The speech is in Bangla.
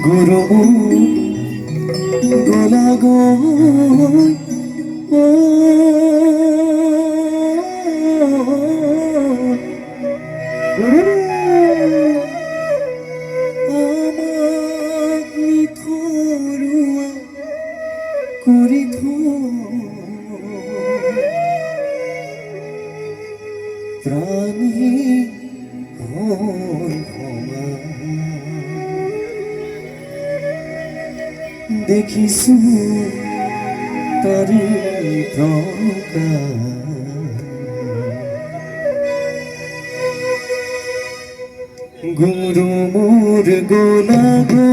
গুরু গোলা গো আমাক নিথৰুৱা কৰি প্রাণী হল ক্ষমা দেখিছো তারি প্রকাশ গুরু মোর গোলা গো